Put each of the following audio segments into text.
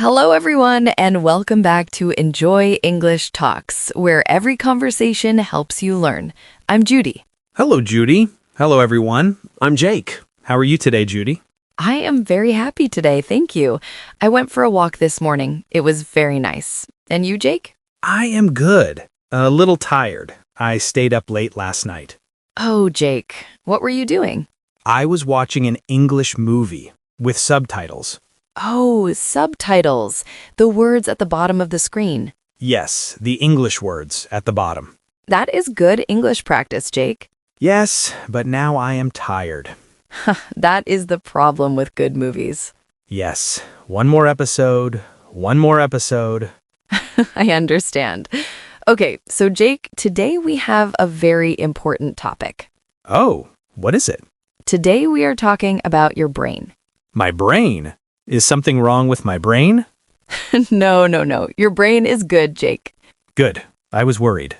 Hello, everyone, and welcome back to Enjoy English Talks, where every conversation helps you learn. I'm Judy. Hello, Judy. Hello, everyone. I'm Jake. How are you today, Judy? I am very happy today, thank you. I went for a walk this morning. It was very nice. And you, Jake? I am good. A little tired. I stayed up late last night. Oh, Jake, what were you doing? I was watching an English movie with subtitles. Oh, subtitles, the words at the bottom of the screen. Yes, the English words at the bottom. That is good English practice, Jake. Yes, but now I am tired. That is the problem with good movies. Yes, one more episode. I understand. Okay, so Jake, today we have a very important topic. Oh, what is it? Today we are talking about your brain. My brain? Is something wrong with my brain? No. Your brain is good, Jake. Good. I was worried.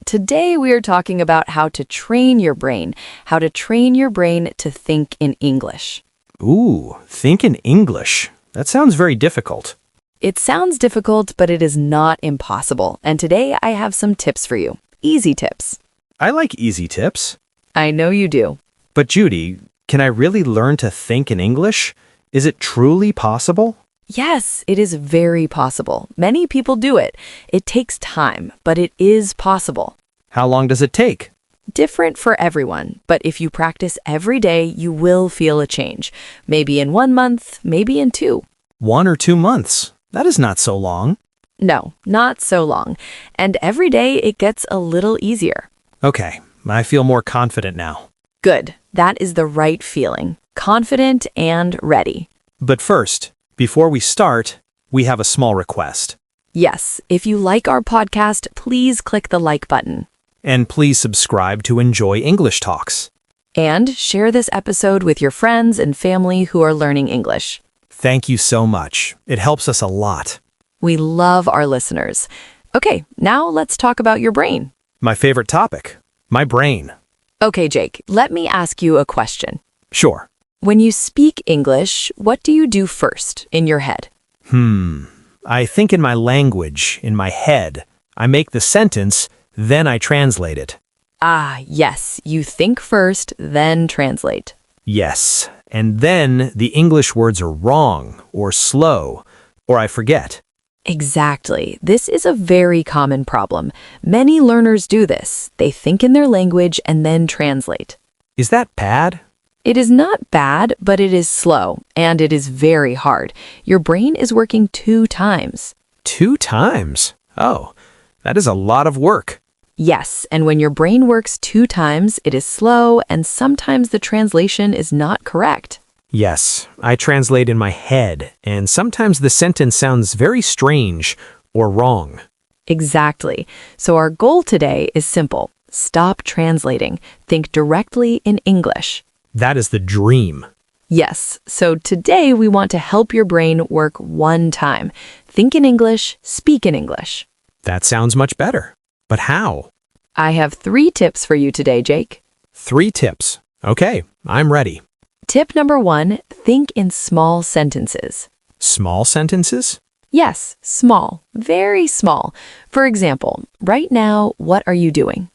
Today we are talking about how to train your brain to think in English. Ooh, think in English. That sounds very difficult. It sounds difficult, but it is not impossible. And today I have some tips for you. Easy tips. I like easy tips. I know you do. But Judy, can I really learn to think in English? Is it truly possible? Yes, it is very possible. Many people do it. It takes time, but it is possible. How long does it take? Different for everyone, but if you practice every day, you will feel a change. Maybe in 1 month, maybe in 2. 1 or 2 months. That is not so long. No, not so long. And every day it gets a little easier. Okay, I feel more confident now. Good. That is the right feeling. Confident and ready. But first, before we start, we have a small request. Yes, if you like our podcast, please click the like button. And please subscribe to Enjoy English Talks. And share this episode with your friends and family who are learning English. Thank you so much. It helps us a lot. We love our listeners. Okay, now let's talk about your brain. My favorite topic, my brain. Okay, Jake, let me ask you a question. Sure. When you speak English, what do you do first in your head? I think in my language, in my head. I make the sentence, then I translate it. Ah, yes, you think first, then translate. Yes, and then the English words are wrong, or slow, or I forget. Exactly. This is a very common problem. Many learners do this. They think in their language and then translate. Is that bad? It is not bad, but it is slow, and it is very hard. Your brain is working 2 times. 2 times? Oh, that is a lot of work. Yes, and when your brain works 2 times, it is slow, and sometimes the translation is not correct. Yes, I translate in my head, and sometimes the sentence sounds very strange or wrong. Exactly. So our goal today is simple. Stop translating. Think directly in English. That is the dream. Yes, so today we want to help your brain work 1 time. Think in English, speak in English. That sounds much better. But how? I have 3 tips for you today, Jake. 3 tips. Okay, I'm ready. Tip number 1, think in small sentences. Small sentences? Yes, small, very small. For example, right now, what are you doing?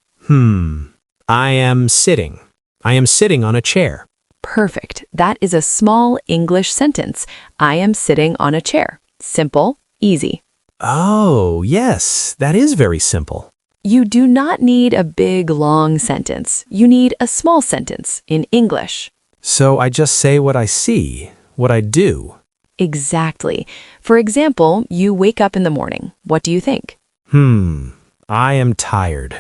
I am sitting. I am sitting on a chair. Perfect. That is a small English sentence. I am sitting on a chair. Simple, easy. Oh, yes, that is very simple. You do not need a big, long sentence. You need a small sentence in English. So I just say what I see, what I do. Exactly. For example, you wake up in the morning. What do you think? I am tired.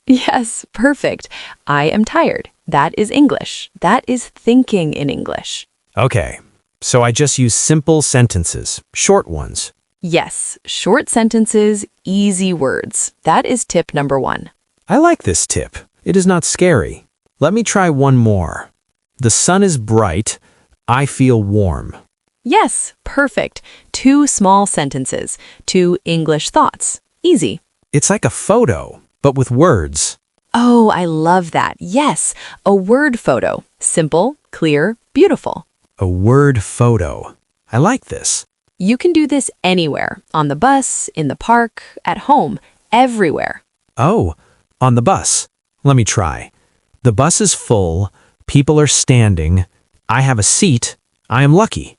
Yes, perfect. I am tired. That is English. That is thinking in English. Okay, so I just use simple sentences, short ones. Yes, short sentences, easy words. That is tip number 1. I like this tip. It is not scary. Let me try one more. The sun is bright. I feel warm. Yes, perfect. 2 small sentences, 2 English thoughts. Easy. It's like a photo, but with words. Oh, I love that. Yes, a word photo. Simple, clear, beautiful. A word photo. I like this. You can do this anywhere, on the bus, in the park, at home, everywhere. Oh, on the bus. Let me try. The bus is full. People are standing. I have a seat. I am lucky.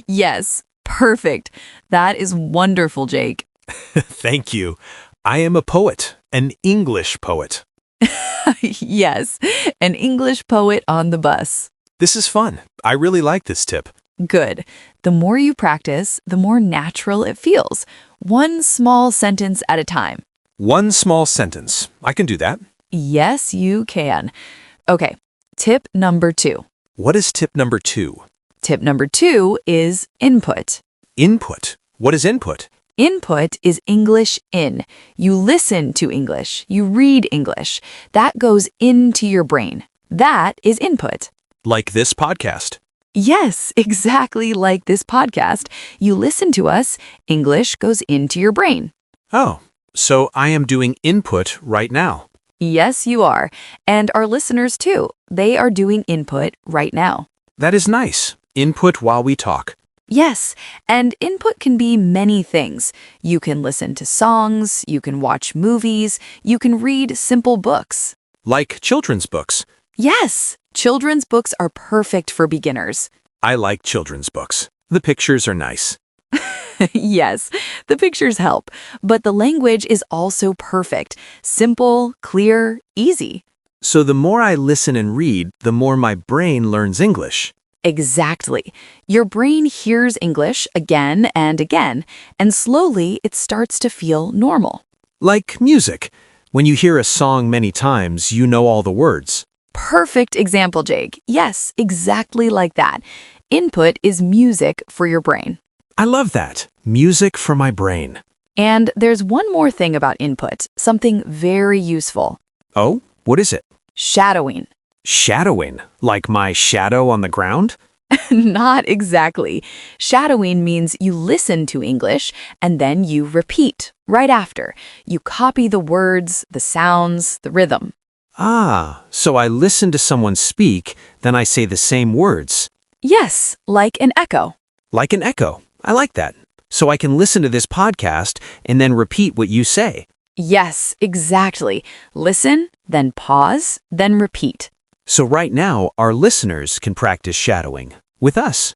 Yes, perfect. That is wonderful, Jake. Thank you. I am a poet, an English poet. Yes, an English poet on the bus. This is fun. I really like this tip. Good. The more you practice, the more natural it feels. One small sentence at a time. One small sentence. I can do that. Yes, you can. Okay, tip number 2. What is tip number 2? Tip number 2 is input. Input. What is input? Input is English in. You listen to English. You read English. That goes into your brain. That is input. Like this podcast. Yes, exactly like this podcast. You listen to us, English goes into your brain. Oh, so I am doing input right now. Yes, you are. And our listeners too. They are doing input right now. That is nice. Input while we talk. Yes, and input can be many things. You can listen to songs, you can watch movies, you can read simple books. Like children's books. Yes, children's books are perfect for beginners. I like children's books. The pictures are nice. Yes, the pictures help, but the language is also perfect. Simple, clear, easy. So the more I listen and read, the more my brain learns English. Exactly. Your brain hears English again and again, and slowly it starts to feel normal. Like music. When you hear a song many times, you know all the words. Perfect example, Jake. Yes, exactly like that. Input is music for your brain. I love that. Music for my brain. And there's one more thing about input, something very useful. Oh, what is it? Shadowing. Shadowing. Like my shadow on the ground? Not exactly. Shadowing means you listen to English and then you repeat right after. You copy the words, the sounds, the rhythm. Ah, so I listen to someone speak, then I say the same words. Yes, like an echo. Like an echo. I like that. So I can listen to this podcast and then repeat what you say. Yes, exactly. Listen, then pause, then repeat. So right now, our listeners can practice shadowing with us.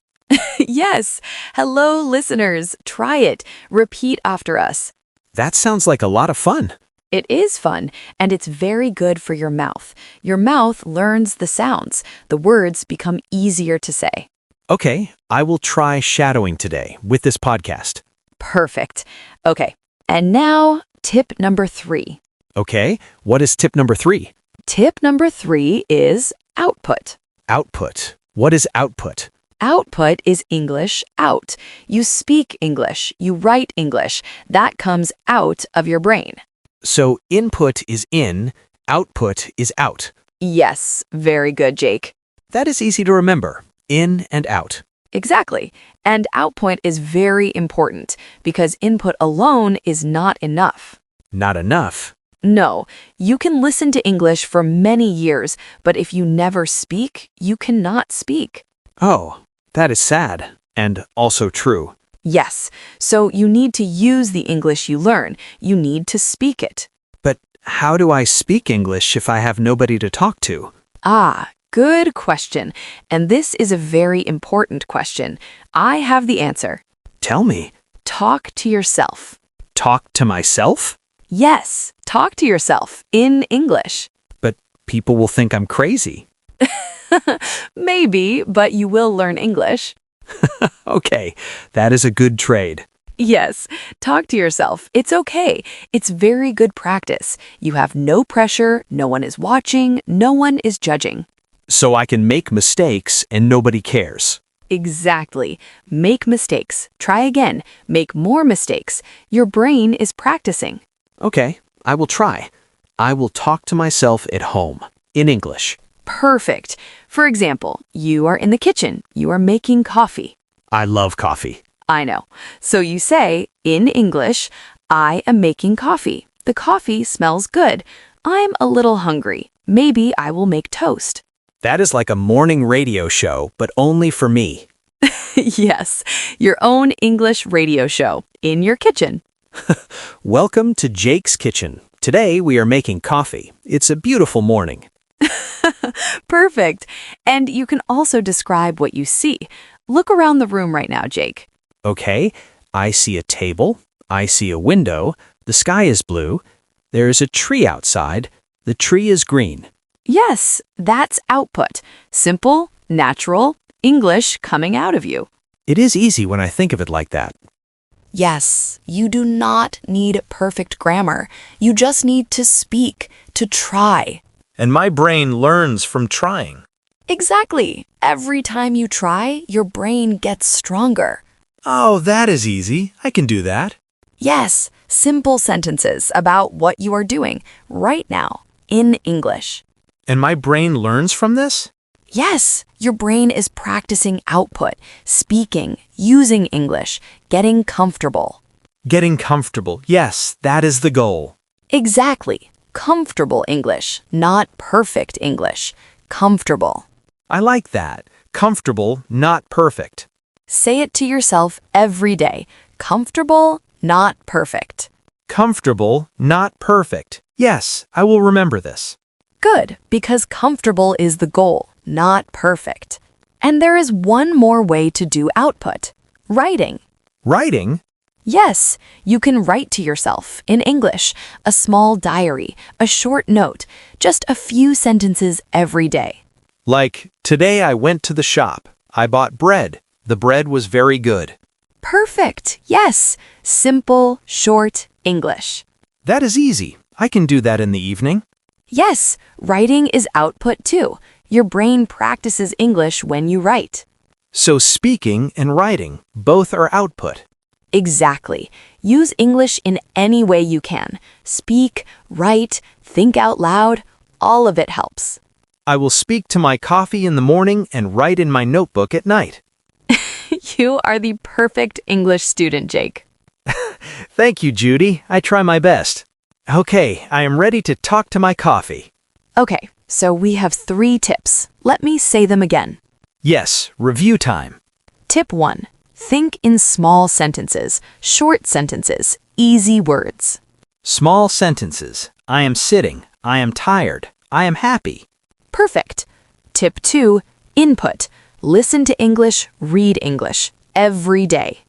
Yes. Hello, listeners. Try it. Repeat after us. That sounds like a lot of fun. It is fun, and it's very good for your mouth. Your mouth learns the sounds. The words become easier to say. Okay, I will try shadowing today with this podcast. Perfect. Okay, and now tip number 3. Okay, what is tip number 3? Tip number 3 is output. Output. What is output? Output is English out. You speak English, you write English. That comes out of your brain. So input is in, output is out. Yes, very good, Jake. That is easy to remember. In and out. Exactly. And output is very important because input alone is not enough. Not enough. No, you can listen to English for many years, but if you never speak, you cannot speak. Oh, that is sad and also true. Yes, so you need to use the English you learn. You need to speak it. But how do I speak English if I have nobody to talk to? Ah, good question. And this is a very important question. I have the answer. Tell me. Talk to yourself. Talk to myself? Yes, talk to yourself in English. But people will think I'm crazy. Maybe, but you will learn English. Okay, that is a good trade. Yes, talk to yourself. It's okay. It's very good practice. You have no pressure, no one is watching, no one is judging. So I can make mistakes and nobody cares. Exactly. Make mistakes. Try again. Make more mistakes. Your brain is practicing. Okay, I will try. I will talk to myself at home, in English. Perfect. For example, you are in the kitchen. You are making coffee. I love coffee. I know. So you say, in English, I am making coffee. The coffee smells good. I'm a little hungry. Maybe I will make toast. That is like a morning radio show, but only for me. Yes, your own English radio show in your kitchen. Welcome to Jake's Kitchen. Today we are making coffee. It's a beautiful morning. Perfect. And you can also describe what you see. Look around the room right now, Jake. Okay, I see a table. I see a window. The sky is blue. There is a tree outside. The tree is green. Yes, that's output. Simple, natural, English coming out of you. It is easy when I think of it like that. Yes, you do not need perfect grammar. You just need to speak, to try. And my brain learns from trying. Exactly. Every time you try, your brain gets stronger. Oh, that is easy. I can do that. Yes, simple sentences about what you are doing right now in English. And my brain learns from this? Yes, your brain is practicing output, speaking, using English, getting comfortable. Getting comfortable. Yes, that is the goal. Exactly. Comfortable English, not perfect English. Comfortable. I like that. Comfortable, not perfect. Say it to yourself every day. Comfortable, not perfect. Comfortable, not perfect. Yes, I will remember this. Good, because comfortable is the goal, not perfect. And there is one more way to do output. Writing. Writing? Yes, you can write to yourself in English, a small diary, a short note, just a few sentences every day. Like, today I went to the shop. I bought bread. The bread was very good. Perfect. Yes, simple, short English. That is easy. I can do that in the evening. Yes, writing is output too. Your brain practices English when you write. So speaking and writing, both are output. Exactly. Use English in any way you can. Speak, write, think out loud. All of it helps. I will speak to my coffee in the morning and write in my notebook at night. You are the perfect English student, Jake. Thank you, Judy. I try my best. Okay, I am ready to talk to my coffee. Okay, so we have 3 tips. Let me say them again. Yes, review time. Tip 1. Think in small sentences, short sentences, easy words. Small sentences. I am sitting. I am tired. I am happy. Perfect. Tip 2. Input. Listen to English, read English every day.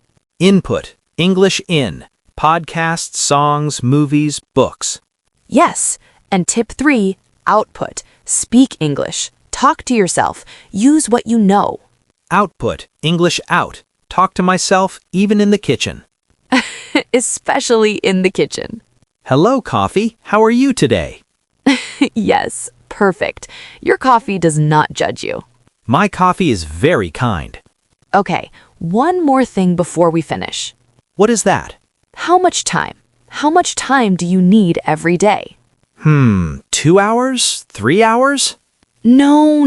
Input. English in. Podcasts, songs, movies, books. Yes. And tip 3. Output. Speak English. Talk to yourself. Use what you know. Output. English out. Talk to myself, even in the kitchen. Especially in the kitchen. Hello, coffee. How are you today? Yes, perfect. Your coffee does not judge you. My coffee is very kind. Okay, one more thing before we finish. What is that? How much time? How much time do you need every day? 2 hours? 3 hours? No.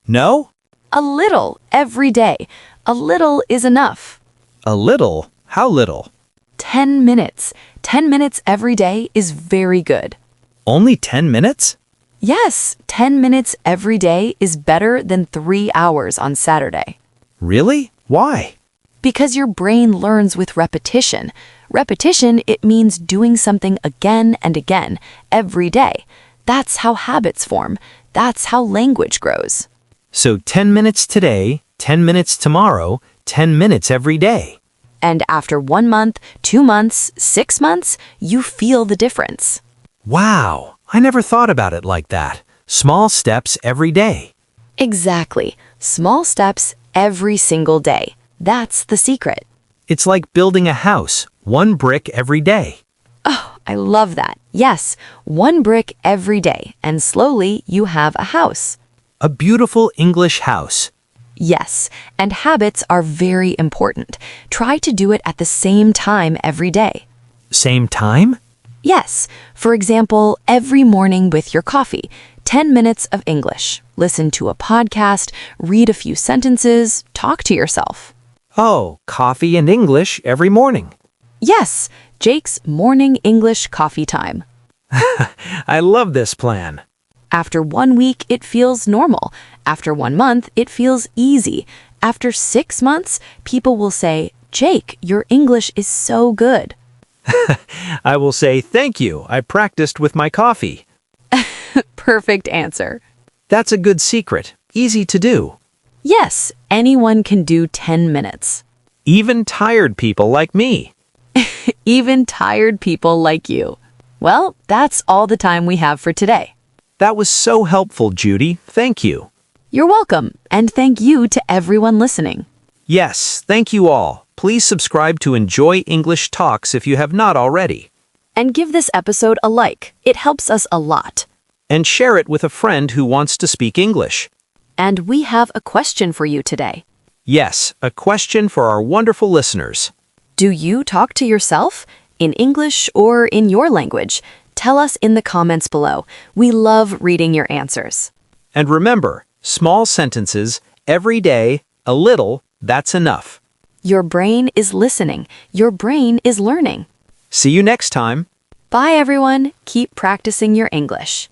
No? A little every day. A little is enough. A little? How little? 10 minutes. 10 minutes every day is very good. Only 10 minutes? Yes, 10 minutes every day is better than 3 hours on Saturday. Really? Why? Because your brain learns with repetition. Repetition, it means doing something again and again, every day. That's how habits form. That's how language grows. So 10 minutes today, 10 minutes tomorrow, 10 minutes every day. And after 1 month, 2 months, 6 months, you feel the difference. Wow, I never thought about it like that. Small steps every day. Exactly. Small steps every single day. That's the secret. It's like building a house, 1 brick every day. Oh, I love that. Yes, 1 brick every day, and slowly you have a house. A beautiful English house. Yes, and habits are very important. Try to do it at the same time every day. Same time? Yes, for example, every morning with your coffee, 10 minutes of English. Listen to a podcast, read a few sentences, talk to yourself. Oh, coffee and English every morning. Yes, Jake's morning English coffee time. I love this plan. After 1 week, it feels normal. After 1 month, it feels easy. After 6 months, people will say, Jake, your English is so good. I will say, thank you, I practiced with my coffee. Perfect answer. That's a good secret. Easy to do. Yes, anyone can do 10 minutes. Even tired people like me. Even tired people like you. Well, that's all the time we have for today. That was so helpful, Judy. Thank you. You're welcome, and thank you to everyone listening. Yes, thank you all. Please subscribe to Enjoy English Talks if you have not already. And give this episode a like. It helps us a lot. And share it with a friend who wants to speak English. And we have a question for you today. Yes, a question for our wonderful listeners. Do you talk to yourself? In English or in your language? Tell us in the comments below. We love reading your answers. And remember, small sentences, every day, a little, that's enough. Your brain is listening. Your brain is learning. See you next time. Bye, everyone. Keep practicing your English.